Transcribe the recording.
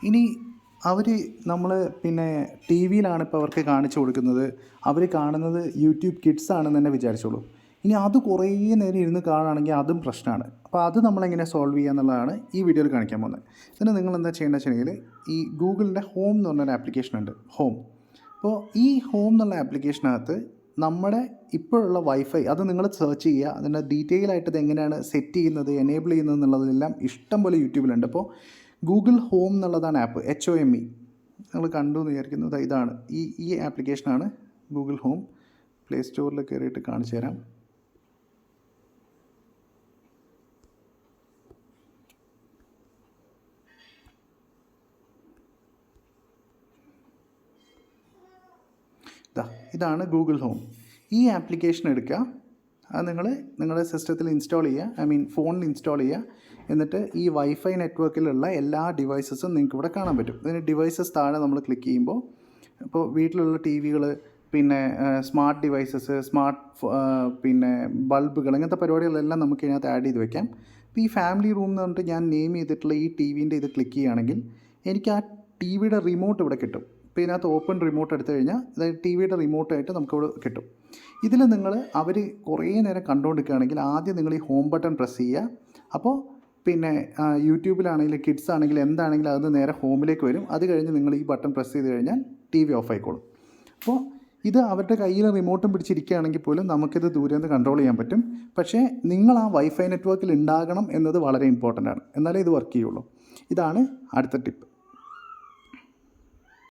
ഇനി അവർ നമ്മൾ പിന്നെ ടി വിയിലാണ് ഇപ്പോൾ അവർക്ക് കാണിച്ചു കൊടുക്കുന്നത്, അവർ കാണുന്നത് യൂട്യൂബ് കിഡ്സ് ആണെന്ന് തന്നെ വിചാരിച്ചോളൂ. ഇനി അത് കുറേ നേരം ഇരുന്ന് കാണുകയാണെങ്കിൽ അതും പ്രശ്നമാണ്. അപ്പോൾ അത് നമ്മളെങ്ങനെ സോൾവ് ചെയ്യുക എന്നുള്ളതാണ് ഈ വീഡിയോയിൽ കാണിക്കാൻ പോകുന്നത്. ഇതിന് നിങ്ങൾ എന്താ ചെയ്യേണ്ടത് വെച്ചിട്ടുണ്ടെങ്കിൽ, ഈ ഗൂഗിളിൻ്റെ ഹോം എന്ന് പറഞ്ഞൊരു ആപ്ലിക്കേഷൻ ഉണ്ട്, ഹോം. അപ്പോൾ ഈ ഹോം എന്നുള്ള ആപ്ലിക്കേഷനകത്ത് നമ്മുടെ ഇപ്പോഴുള്ള വൈഫൈ അത് നിങ്ങൾ സെർച്ച് ചെയ്യുക. അതിൻ്റെ ഡീറ്റെയിൽ ആയിട്ട് ഇത് എങ്ങനെയാണ് സെറ്റ് ചെയ്യുന്നത്, എനേബിൾ ചെയ്യുന്നത് എന്നുള്ളതെല്ലാം ഇഷ്ടം പോലെ യൂട്യൂബിലുണ്ട്. അപ്പോൾ ഗൂഗിൾ ഹോം എന്നുള്ളതാണ് ആപ്പ്, HOME. നിങ്ങൾ കണ്ടു എന്ന് വിചാരിക്കുന്നത് ഇതാണ്, ഈ ആപ്ലിക്കേഷനാണ് ഗൂഗിൾ ഹോം. പ്ലേ സ്റ്റോറിൽ കയറിയിട്ട് കാണിച്ചു തരാം. ഇതാണ് ഗൂഗിൾ ഹോം. ഈ ആപ്ലിക്കേഷൻ എടുക്കുക, അത് നിങ്ങൾ നിങ്ങളുടെ സിസ്റ്റത്തിൽ ഇൻസ്റ്റാൾ ചെയ്യുക, ഫോണിൽ ഇൻസ്റ്റാൾ ചെയ്യുക. എന്നിട്ട് ഈ വൈഫൈ നെറ്റ്വർക്കിലുള്ള എല്ലാ ഡിവൈസസും നിങ്ങൾക്ക് ഇവിടെ കാണാൻ പറ്റും. ഇതിന് ഡിവൈസസ് താഴെ നമ്മൾ ക്ലിക്ക് ചെയ്യുമ്പോൾ ഇപ്പോൾ വീട്ടിലുള്ള ടി വികൾ, പിന്നെ സ്മാർട്ട് ഡിവൈസസ്, പിന്നെ ബൾബുകൾ, ഇങ്ങനത്തെ പരിപാടികളെല്ലാം നമുക്ക് ഇതിനകത്ത് ആഡ് ചെയ്ത് വെക്കാം. അപ്പോൾ ഈ ഫാമിലി റൂം എന്ന് പറഞ്ഞിട്ട് ഞാൻ നെയിം ചെയ്തിട്ടുള്ള ഈ ടി വിൻ്റെ ഇത് ക്ലിക്ക് ചെയ്യുകയാണെങ്കിൽ എനിക്ക് ആ ടി വിയുടെ റിമോട്ട് ഇവിടെ കിട്ടും. ഇപ്പോൾ ഇതിനകത്ത് ഓപ്പൺ റിമോട്ട് എടുത്തു കഴിഞ്ഞാൽ അതായത് ടി വിയുടെ റിമോട്ടായിട്ട് നമുക്കിവിടെ കിട്ടും. ഇതിൽ നിങ്ങൾ അവർ കുറേ നേരം കണ്ടുകൊണ്ടിരിക്കുകയാണെങ്കിൽ ആദ്യം നിങ്ങൾ ഈ ഹോം ബട്ടൺ പ്രസ് ചെയ്യുക. അപ്പോൾ പിന്നെ യൂട്യൂബിലാണെങ്കിലും കിഡ്സ് ആണെങ്കിലും എന്താണെങ്കിലും അത് നേരെ ഹോമിലേക്ക് വരും. അത് കഴിഞ്ഞ് നിങ്ങൾ ഈ ബട്ടൺ പ്രസ് ചെയ്ത് കഴിഞ്ഞാൽ ടി വി ഓഫ് ആയിക്കോളും. അപ്പോൾ ഇത് അവരുടെ കയ്യിൽ റിമോട്ടും പിടിച്ചിരിക്കുകയാണെങ്കിൽ പോലും നമുക്കിത് ദൂരെ നിന്ന് കൺട്രോൾ ചെയ്യാൻ പറ്റും. പക്ഷേ നിങ്ങൾ ആ വൈഫൈ നെറ്റ്വർക്കിൽ ഉണ്ടാകണം എന്നത് വളരെ ഇമ്പോർട്ടൻ്റ് ആണ്, എന്നാലേ ഇത് വർക്ക് ചെയ്യുള്ളൂ. ഇതാണ് അടുത്ത ടിപ്പ്.